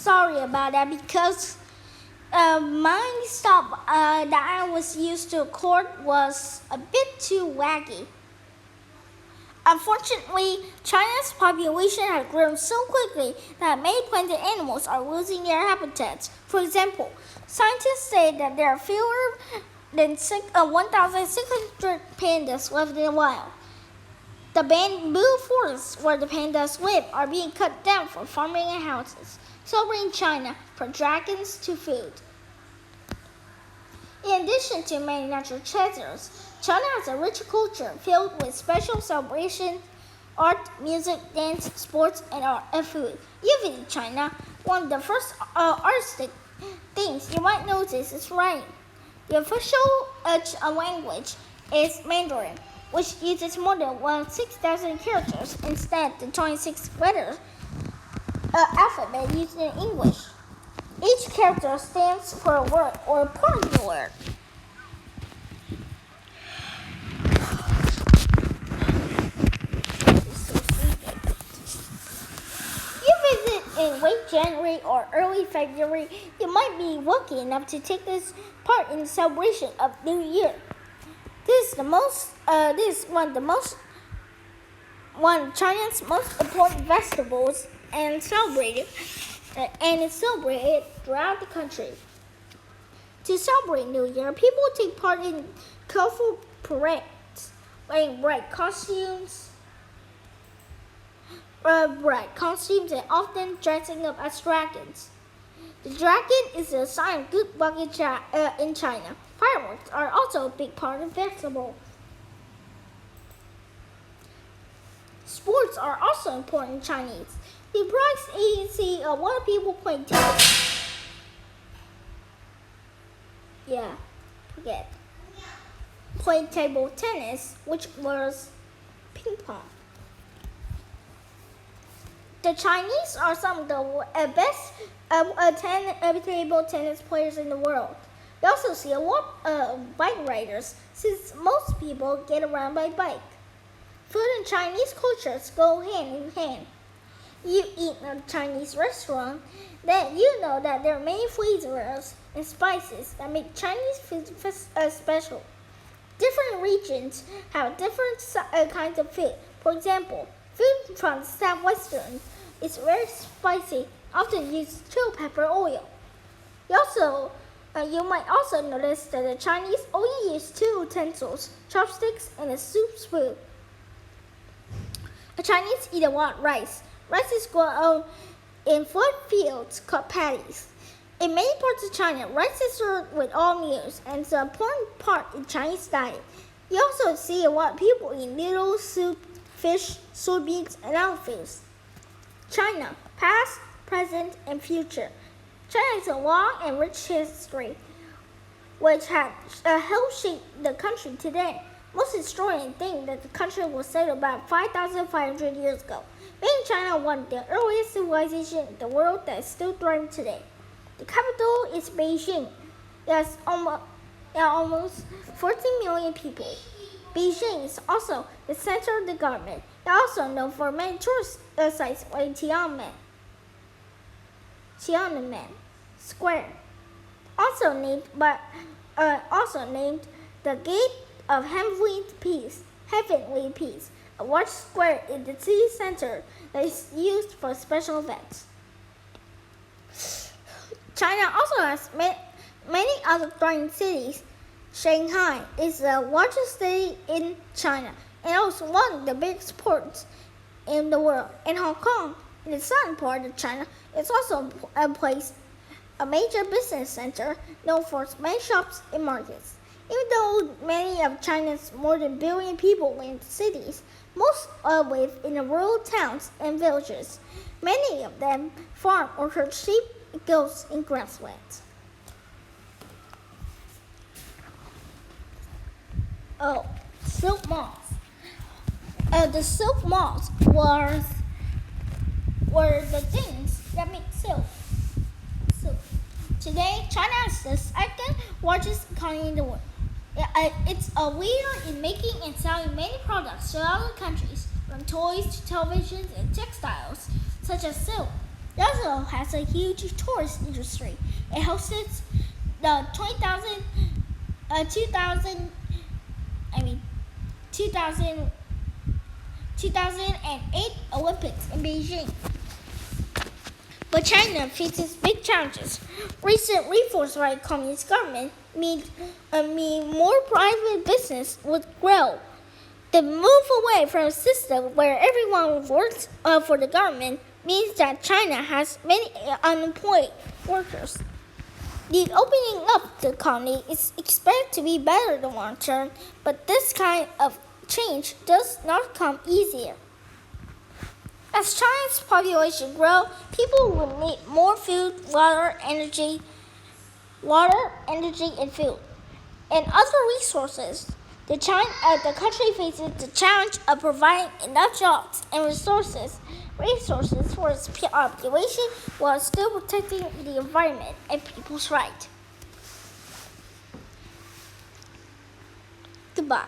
sorry about that because my stop that I was used to record was a bit too waggy. Unfortunately, China's population has grown so quickly that many plant and animals are losing their habitats. For example, scientists say that there are fewer than 1,600 pandas left in the wild. The bamboo forests where the pandas live are being cut down for farming and houses. Celebrating China from dragons to food. In addition to many natural treasures, China has a rich culture filled with special celebrations, art, music, dance, sports, and food. You visit China, one of the first artistic things you might notice is writing. The official language is Mandarin, which uses more than 6,000 characters instead of the 26-letter alphabet used in English. Each character stands for a word or a part of the word. You visit in late January or early February, you might be lucky enough to take this part in the celebration of New Year. This is one of China's most important festivals and it's celebrated throughout the country. To celebrate New Year, people take part in colorful parades, wearing bright costumes and often dressing up as dragons. The dragon is a sign of good luck in China. Fireworks are also a big part of the festival. Sports are also important in Chinese. You probably see a lot of people playing tennis. Playing table tennis, which was ping pong. The Chinese are some of the best table tennis players in the world. You also see a lot of bike riders, since most people get around by bike. Food and Chinese cultures go hand in hand. You eat in a Chinese restaurant, then you know that there are many flavors and spices that make Chinese food special. Different regions have different kinds of food. For example, food from Southwestern is very spicy, often uses chili pepper oil. You might also notice that the Chinese only use 2 utensils, chopsticks and a soup spoon. The Chinese eat a lot of rice. Rice is grown in flat fields called paddies. In many parts of China, rice is served with all meals and is an important part in Chinese diet. You also see a lot of people eat noodles, soup, fish, soybeans, and other foods. China, past, present, and future. China has a long and rich history, which has helped shape the country today. Most historians think that the country was settled about 5,500 years ago, making China one of the earliest civilizations in the world that is still thriving today. The capital is Beijing. It has almost 14 million people. Beijing is also the center of the government. It is also known for many tourist sites like Tiananmen Square, also named the Gate of Heavenly Peace, a large square in the city center that is used for special events. China also has many other thriving cities. Shanghai is the largest city in China and also one of the biggest ports in the world. And Hong Kong, in the southern part of China, is also a major business center known for many shops and markets. Even though many of China's more than 1 billion people live in cities, most live in the rural towns and villages. Many of them farm or herd sheep, goats, and grasslands. Silk malls. The silk malls were the things that make silk. Today, China is the second largest economy in the world. It's a leader in making and selling many products to other countries, from toys to televisions and textiles, such as silk. It also has a huge tourist industry. It hosted the 2008 Olympics in Beijing. But China faces big challenges. Recent reforms by the Communist government mean more private business would grow. The move away from a system where everyone works for the government means that China has many unemployed workers. The opening up of the economy is expected to be better in the long term, but this kind of change does not come easier. As China's population grows, people will need more food, water, energy, and food, and other resources. The country faces the challenge of providing enough jobs and resources for its population while still protecting the environment and people's rights. Goodbye.